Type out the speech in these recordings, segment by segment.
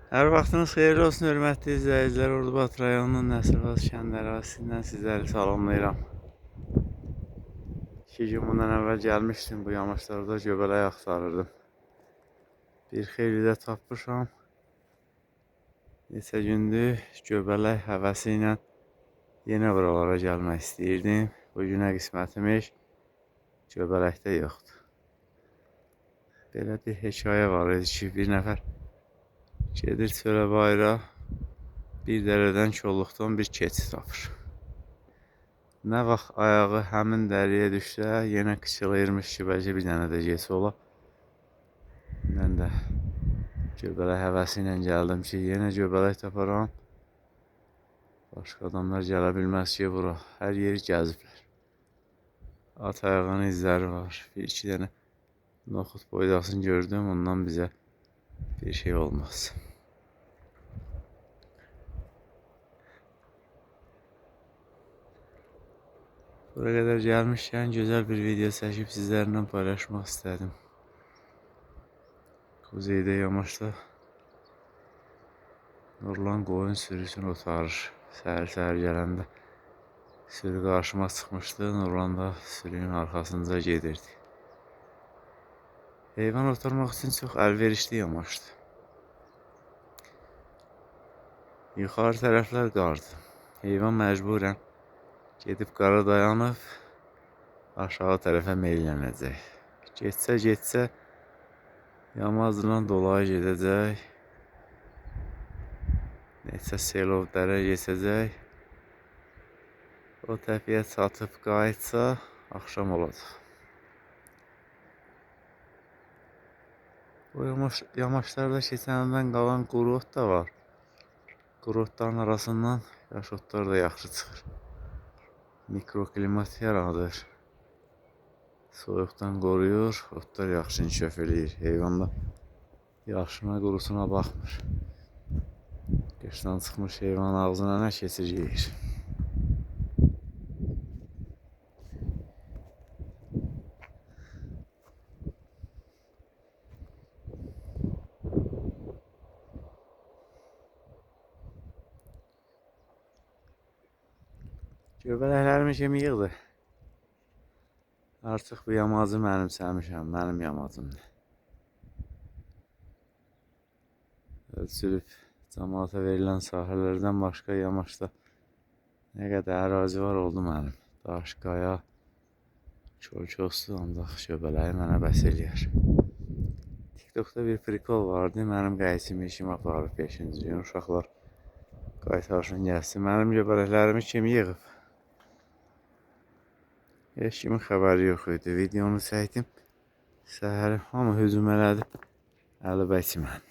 Hər vaxtınız xeyirli olsun, hörmətli izləyicilər. Ordubad rayonunun Nəsirvaz kənd ərazisindən sizləri salamlayıram. 2 gün bundan əvvəl gəlmişdim, bu yamaçlarda göbələk axtarırdım. Bir xeyli də tapmışam. Neçə gündür göbələk həvəsi ilə yenə buralara gəlmək istəyirdim. Bugünə qismətimiz göbələkdə yoxdur. Belə bir hekayə var idi ki, bir nəfər gedir çölə bayıra, bir dərədən, kolluqdan bir keçi tapır. Nə vaxt ayağı həmin dəriyə düşsə, yenə qıçılayırmış ki, bəlkə bir dənə də keçi ola. Mən də göbələk həvəsi ilə gəldim ki, yenə göbələk taparam. Başqa adamlar gələ bilməz ki, bura. Hər yeri gəziblər. At ayağının izləri var. Bir-iki dənə noxud boydasını gördüm, ondan bizə bir şey olmaz. Buraya kadar gelmişken güzel bir video çəkib sizlerle paylaşmak istedim. Kuzeyde yamaçda Nurlan qoyun sürüsünü otarır. Səhər-səhər gələndə sürü qarşıma çıxmışdı. Nurlan da sürünün arxasınca gedirdi. Heyvan otarmaq üçün çox əlverişli yamaçdır. Yuxarı tərəflər qardır. Heyvan məcburən gedib qara dayanıb aşağı tərəfə meylənəcək. Getsə yamazla dolayı gedəcək. Neçə selov dərə geçəcək. O təpəyə çatıb qayıtsa axşam olacaq. Bu yamaçlarda keçəndən qalan quru ot da var. Quru otların arasından yaş otlar da yaxşı çıxır. Mikroklimat yaradır. Soyuqdan qoruyur, otlar yaxşı inkişaf eləyir. Heyvan da yaşına, qurusuna baxmır. Qışdan çıxmış heyvan ağzına nə keçir yeyir. Göbələklərimi kimi yığdı. Artıq bu yamacı mənimsəmişəm, mənim yamacımdır. Ölçülüb cəmaata verilən sahələrdən başqa yamaçda nə qədər ərazi var oldu mənim. Daş, qaya, çöl-köstü, ancaq göbələyi mənə bəs eləyər. TikTokda bir prikol vardı, mənim qayçimi işimi aparıb 5-ci gün uşaqlar qaytarsın gəlsin. Mənim göbələklərimi kim yığıb? Heç kimin xəbəri yox idi. Videonu çəkdim. Səhəri hamı hücum elədi. Əlibəy mən.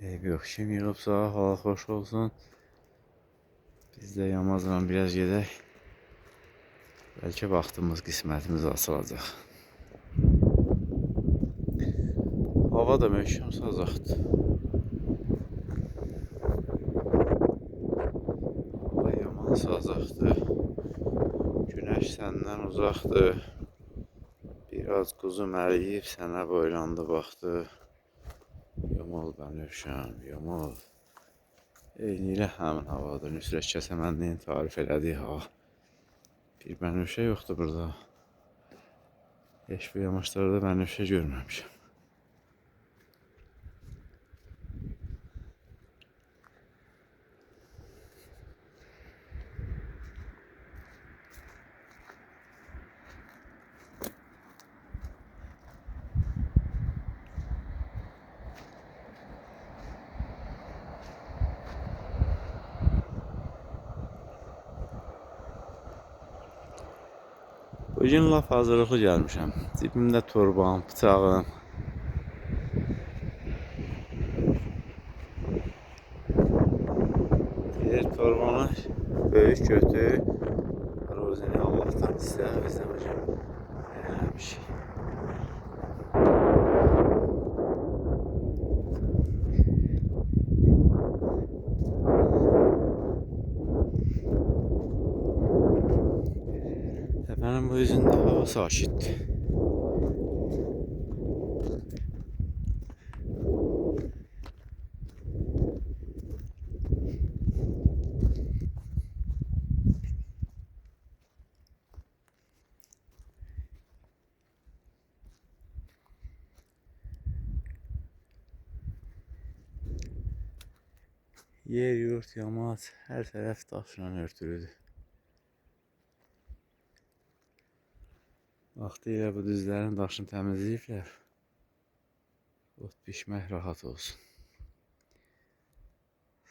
Eyb yox, kim yığıbsa, hava xoş olsun. Biz də yamazla biraz gedək. Bəlkə vaxtımız, qismətimiz açılacaq. Hava da möhkəm sazaqdır. Hava yaman sazaqdır. Günəş səndən uzaqdır. Biraz quzum əliyib sənə boylandı baxdı. Yomul bənövşəm, yomul. Eynilə həmin havadır. Nüsrət Kəsəmənliyin tarif elədiyi hava. Bir bənövşə yoxdur burada. Heç bu yamaçlarda bənövşə görməmişəm. Bugün laf hazırlıqlı gəlmişəm. Cibimdə torbam, bıçağım. Deyir torbanı böyük götür. Rozini Allah'tan istəyir bizə bugün eləmiş. Təpənin bu yüzündə hava sakitdir. Yer, yurt, yamaç, hər tərəf daşla örtülüdür. Vaxtilə bu düzlərin daşını təmizləyiblər. Ot bişmək rahat olsun.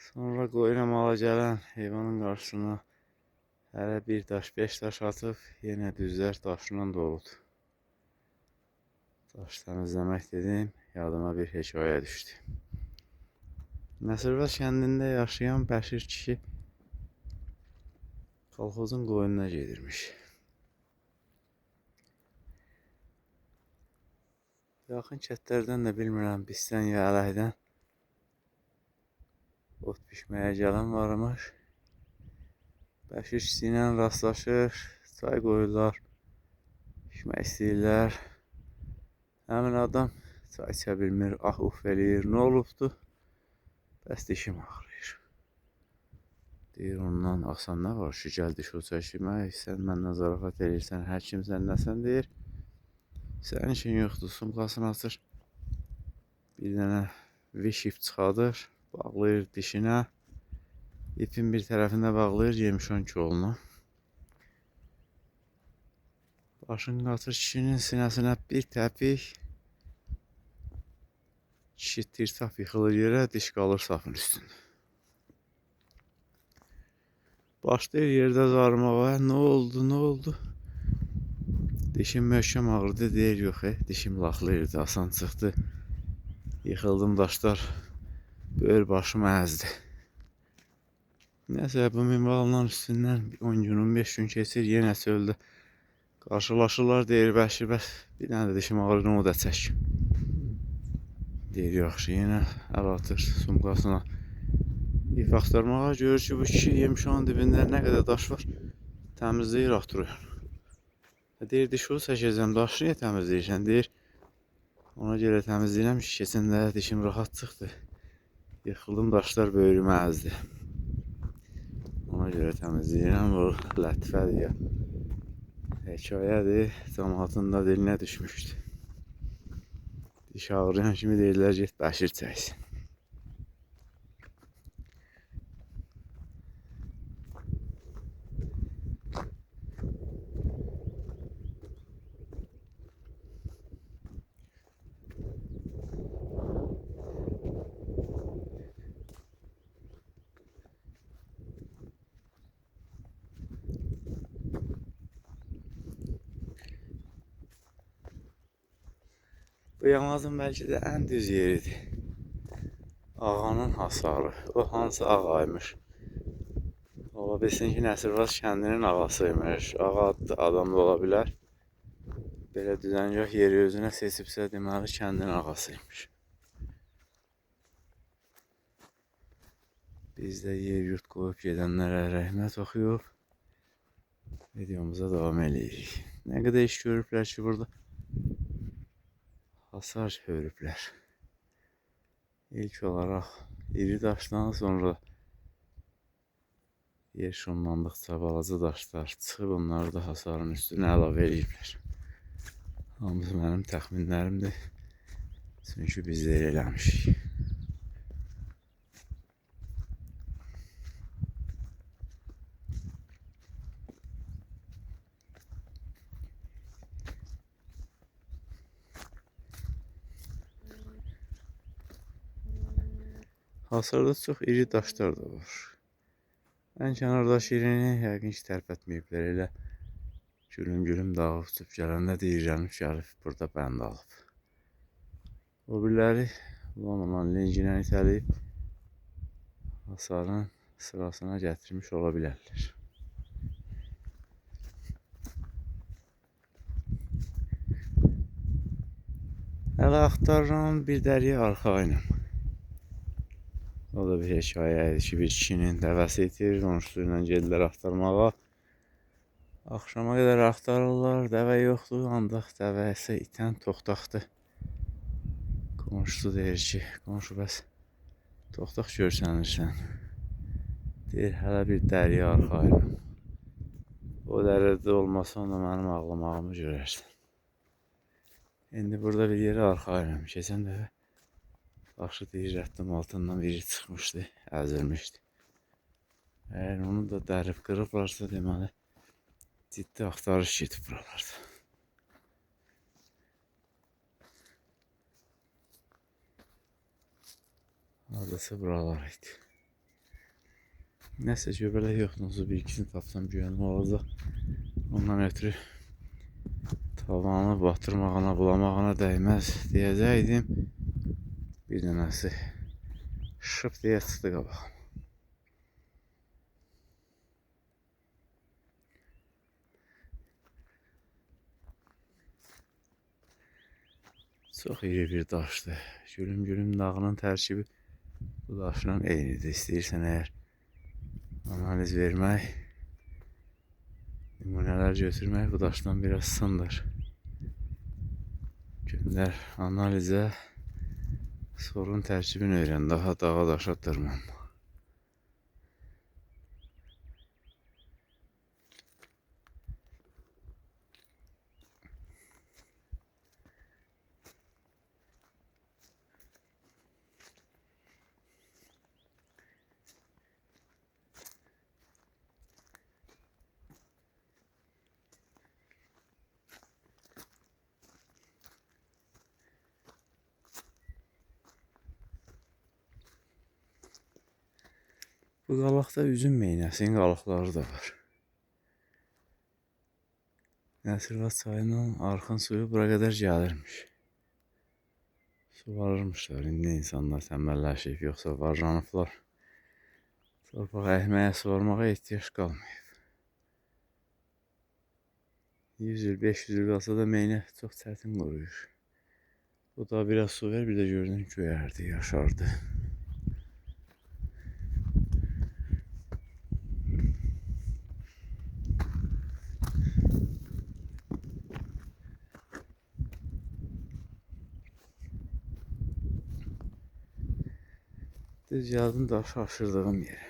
Sonra qoyuna mala gələn heyvanın qarşısına hələ bir daş, 5 daş atıb, yenə düzlər daşla doludur. Daş təmizləmək dedim, yadıma bir hekayə düşdü. Nəsirvəz kəndində yaşayan Bəşir kişi kolxozun qoyununa gedirmiş. Yaxın kətlərdən də bilmirəm, bizdən ya ələkdən ot bişməyə gələn varmış. Bəşir kişi ilə rastlaşır, çay qoyurlar, içmək istəyirlər. Həmin adam çay içə bilmir, ah-uf eləyir, nə olubdu? Bəs dişim ağrıyır. Deyir, ondan asan nə var ki, gəl diş o çəkmək, sən məndən zarafat eləyirsən, hər kimsən nəsən deyir. Sənin işin yoxdur, sumkasını açır, bir dənə viş ip çıxadır, bağlayır dişinə, ipin bir tərəfində bağlayır yemişon koluna. Başını qatır kişinin sinəsinə bir təpik, kişi tir-tap yıxılır yerə, diş qalır safın üstündə. Başlayır yerdə zarımağa, nə oldu, nə oldu? Dişim möhkəm ağrıdı, deyir, yox, dişim laxlayırdı, asan çıxdı. Yıxıldım daşlar, böyür başım əzdi. Nəsə, bu minvalının üstündən 10 gün, 15 gün keçir, yenə çöldə qarşılaşırlar, deyir, Bəşir, bəs bir dənə də dişim ağrır, o da çək. Deyir, yaxşı, yenə əl atır sumkasına. İp axtarmağa görür ki, bu kişi yemişanın dibində nə qədər daş var, təmizləyir, atırıyor. Deyir, dişi çəkəcəm, daşı niyə təmizləyirsən? Deyir, ona görə təmizləyirəm ki, keçəndə dişim rahat çıxdı. Yıxıldım, daşlar böyrümə əzdi. Ona görə təmizləyirəm, bu lətifədir ya. Hekayədir, cəmaatın da dilinə düşmüşdü. Diş ağrıyan kimi deyirlər, get Bəşir çəksin. Bu yamacın bəlkə də ən düz yeridir. Ağanın hasarı. O hansı ağaymış? Ola bilsin ki, Nəsirvaz kəndinin ağasıymış. Ağa adlı adam da ola bilər. Belə düzəngah yeri özünə seçibsə, deməli kəndin ağasıymış. Biz də yer yurt qoyub gedənlərə rəhmət oxuyub videomuza davam edirik. Nə qədər iş görüblər ki, burada hasar görüblər. İlk olaraq iri daşdan sonra yer şumlandıqca balaca daşlar çıxıb onları da hasarın üstünə əlavə ediblər. Hamısı mənim təxminlərimdir. Çünki biz də eləmişik. Hasarda çox iri daşlar da var. Ən kənardakı irini yəqin ki, tərpətməyiblər. Elə gülüm dağıb tutub gələndə deyirəm ki, burada bənd alıb. O biriləri ulan lenginə itələyib hasarın sırasına gətirmiş ola bilərlər. Hələ axtarıram bir dəriyə arxa ilə. O da bir hekayədir ki, bir kişinin dəvəsi itir, qonşusu ilə gedirlər axtarmağa. Axşama qədər axtarırlar, dəvə yoxdur, ancaq dəvəsi itən toxtaqdır. Qonşusu deyir ki, qonşu bəs toxtaq görsənirsən. Deyir, hələ bir dəriyə arxa ilə. O dərədə olmasa, onda mənim ağlamağımı görərsən. İndi burada bir yeri arxa ilə keçən dəfə Daşı deyir rəddin altından biri çıxmışdı, əzilmişdi. Əgər onu da dərib qırıblarsa, deməli ciddi axtarış gedib buralarda. Hardasa buralar idi. Nəsə göbələk yoxdur, bir ikisini tapsam güvənli olacaq. Ondan ötürü tavanı batırmağına, bulamağına dəyməz deyəcəkdim. Bir dənəsi şıp deyə çıxdı qabağa. Çox iri bir daşdır. Gülüm dağının tərkibi bu daşla eynidir. İstəyirsən əgər analiz vermək, nümunələr götürmək bu daşdan biraz sındır. Göndər analizə, sorun tərkibini öyrən, daha dağa daşa dırmanma. Bu qalaqda üzüm meynəsinin qalıqları da var. Nəsirvat çayının arxın suyu bura qədər gəlirmiş. Suvarırmışlar, indi insanlar təmbəlləşib, yoxsa varlanıblar. Torpaq əkməyə, suvarmağa ehtiyac qalmayıb. 100 il, 500 il qalsa da meynə çox çətin quruyur. Bu da biraz su ver, bir də gördün göyərdi, yaşardı. Düz gəldim daşı aşırdığım yerə.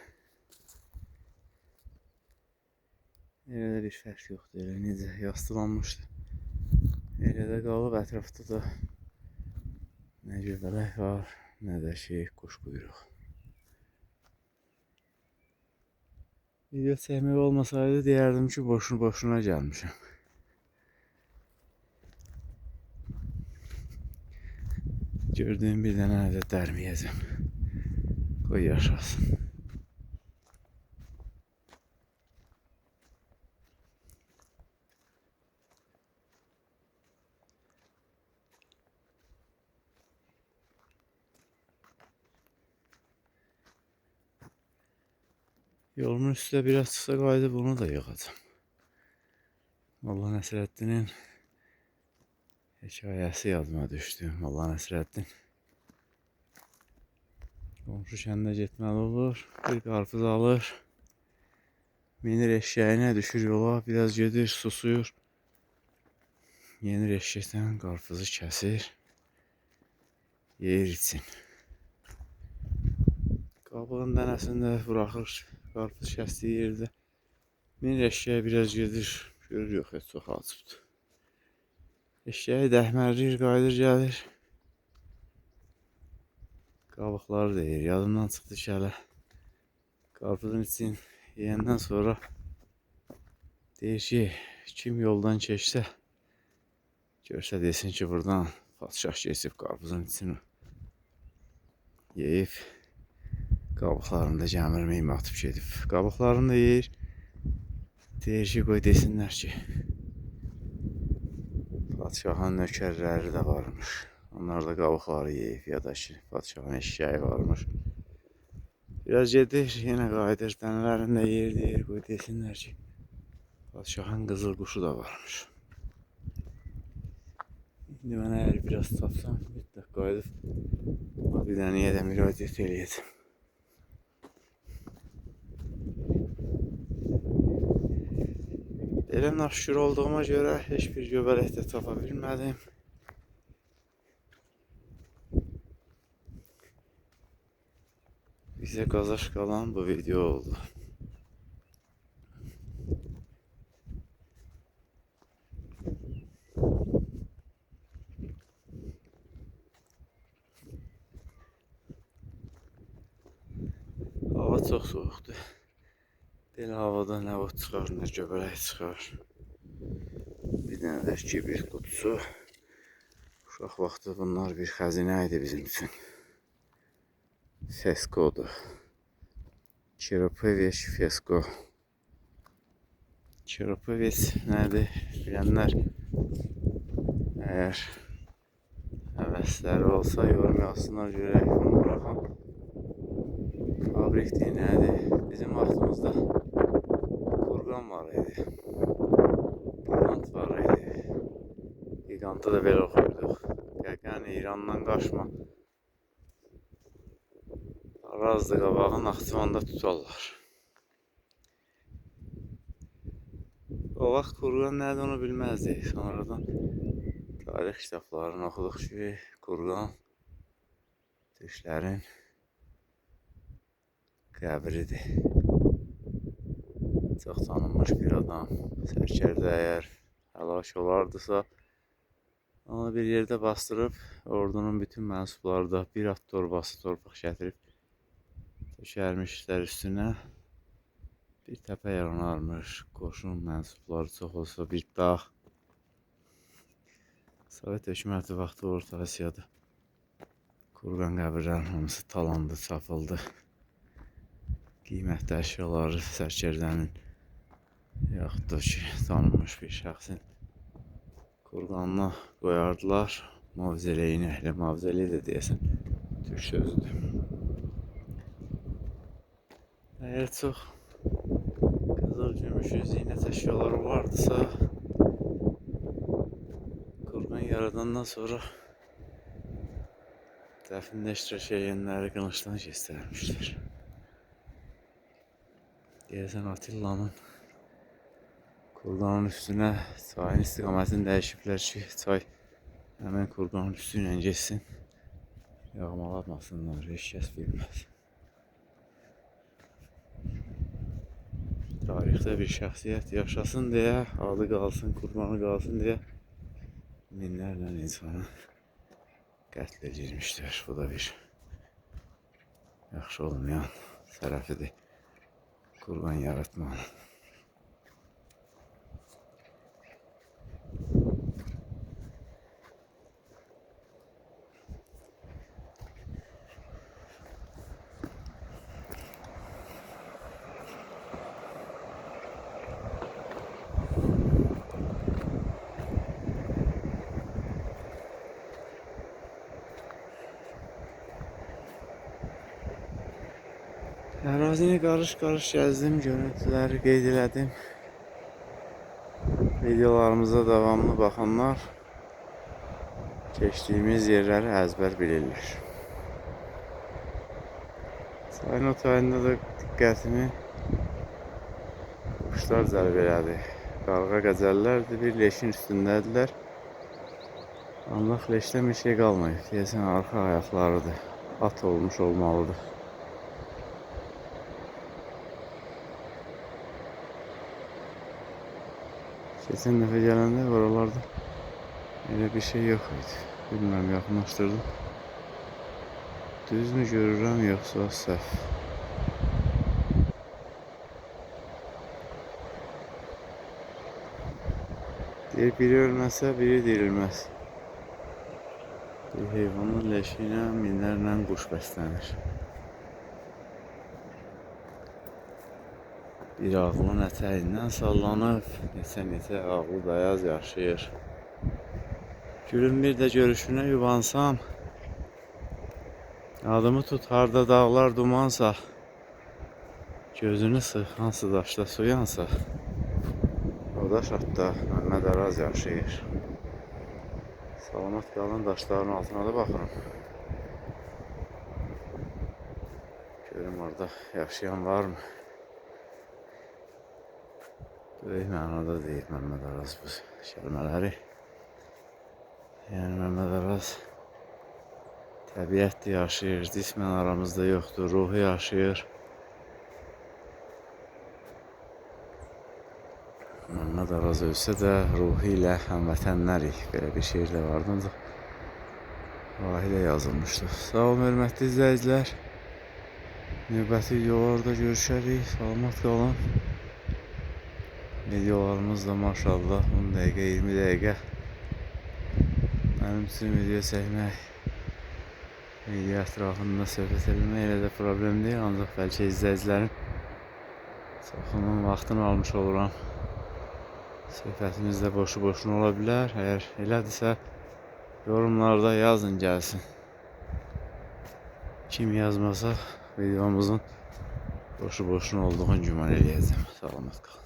Yerədə bir fərq yoxdur, elə necə yastılanmışdı. Yerədə qalıb ətrafda da nə göbələk var, nə də quş quyruq. Video çəkmək olmasaydı deyərdim ki, boşuna gəlmişəm. Gördüyüm bir dənə də dərməyəcəm. Qoy yaşasın. Yolumun üstə biraz çıxsa qayıdıb bunu da yığacam. Molla Nəsrəddinin hekayəsi yadıma düşdü. Molla Nəsrəddin qonşu kəndə getməli olur, bir qarpız alır, minir eşeğinə, düşür yola, biraz gedir, susuyur. Yenir eşekdən qarpızı kəsir, yeyir için. Qabığın dənəsini də buraxır, qarpız kəsdiyi yerdə. Minir eşeğə, biraz gedir, görür yox, et çox acıbdır. Eşeği dəhmərləyir, qayıdır, gəlir. Qabıqları deyir, yadımdan çıxdı ki, hələ qarpızın için yeyəndən sonra deyir ki, kim yoldan keçsə, görsə desin ki, buradan padşah keçib qarpızın içini yeyib, qabıqlarını da gəmirməyib atıb gedib. Qabıqlarını da yeyir, deyir ki, qoy desinlər ki, padşahın nökərləri də varmış. Onlar da qabıqları yeyib, ya da ki, padşahın eşeği varmış. Biraz gedir, yenə qayıdır, dənələrini də yeyir, deyir, qoy desinlər ki, padşahın qızıl quşu da varmış. İndi mən əgər biraz tapsam, mütləq qayıdıb bir dənəyə də müraciət eləyəcəm. Elə naşükür olduğuma görə heç bir göbələk də tapa bilmədim. Bizə qazaş qalan bu video oldu. çox soyuqdur. Belə havada nə ot çıxar, nə göbələk çıxar. Bir dənə də kibrit qutusu. Uşaq vaxtı bunlar bir xəzinə idi bizim üçün. Feskodur. Kiropovic Fesko. Kiropovic nədir? Bilənlər əgər həvəsləri olsa yorum yazsınlar, görək bunu buraxam. Fabrikdir, nədir? Bizim vaxtımızda kurgan var idi. Gigant var idi. Gigantı da belə oxuyurduq. Yəni İrandan qaçma. Arazdı qabağın Naxçıvanda tutarlar. O vaxt kurgan nədir onu bilməzdik. Sonradan tarix kitablarını oxuduq ki, kurgan türklərin qəbridir. Çox tanınmış bir adam. Sərkərdə əgər həlak olardısa, onu bir yerdə bastırıb, ordunun bütün mənsubları da bir at torbası torpaq gətirib tökərmişlər üstünə. Bir təpə yaranarmış, qoşun mənsubları çox olsa bir dağ. Sovet hökuməti vaxtı Orta Asiyada kurgan qəbirlərin hamısı talandı, çapıldı. Qiymətli əşyaları sərkərdənin yaxud da ki, tanınmış bir şəxsin kurganına qoyardılar. Mavzeleyin əhli, mavzeli də deyəsən türk sözüdür. Əgər çox qızıl, gümüş, zinət əşyaları vardısa, kurgan yaradandan sonra dəfində iştirak edənləri qılıncdan göstərmişlər. Deyəsən Atilla'nın kurganın üstünə çayın istiqamətini dəyişiblər ki, çay həmin kurganın üstü ilə geçsin, yağmalatmasınlar, heç kəs bilməz. Tarixdə bir şəxsiyyət yaşasın deyə, adı qalsın, kurbanı qalsın deyə minlərlə insanı qətl edilmişdir. Bu da bir yaxşı olmayan tərəfidir kurban yaratmanın. Ərazini qarış-qarış gəzdim, görüntüləri qeyd elədim. Videolarımıza davamlı baxanlar keçdiyimiz yerləri əzbər bilirlər. Çayın o tayında da diqqətimi quşlar cəlb elədi. Qarğa qəzəllərdir, bir leşin üstündədirlər. Ancaq leşdə bir şey qalmayıb. Deyəsən arxa ayaqlarıdır. At olmuş olmalıdır. Keçən dəfə gələndə oralarda elə bir şey yox idi. Bilməm, yaxınlaşdırdım. Düzmü görürəm, yoxsa səhv? Deyir, biri ölməsə, biri dirilməz. Bir heyvanın leşi ilə minlərlə quş bəslənir. Bir ağlın ətəyindən sallanıb, neçə ağlı dayaz yaşayır. Gülüm bir də görüşünə yubansam, adımı tut harda dağlar dumansa, gözünü sıx hansı daşda suyansa, o daş atda Məmməd Araz yaşayır. Salamat qalın, daşların altına da baxıram. Görüm orada yaşayan varmı? Böyük mənada deyir Məmməd Araz bu kəlmələri. Yəni Məmməd Araz təbiətdə yaşayır, cismən aramızda yoxdur, ruhu yaşayır. Məmməd Araz ölsə də ruhu ilə həmvətənlərik. Belə bir şeir də vardı, ancaq vahilə yazılmışdı. Sağ olun, hörmətli izləyicilər. Növbəti videolarda görüşərik. Salamat qalın. Videolarımız da maşallah 10 dəqiqə, 20 dəqiqə. Mənim üçün video çəkmək, video ətrafında söhbət etmək elə də problem deyil. Ancaq bəlkə izləyicilərin çoxunun vaxtını almış oluram. Söhbətimiz də boşu-boşuna ola bilər. Əgər elədirsə, yorumlarda yazın gəlsin. Kim yazmasa videomuzun boşu-boşuna olduğunu güman eləyəcəm. Salamat qalın.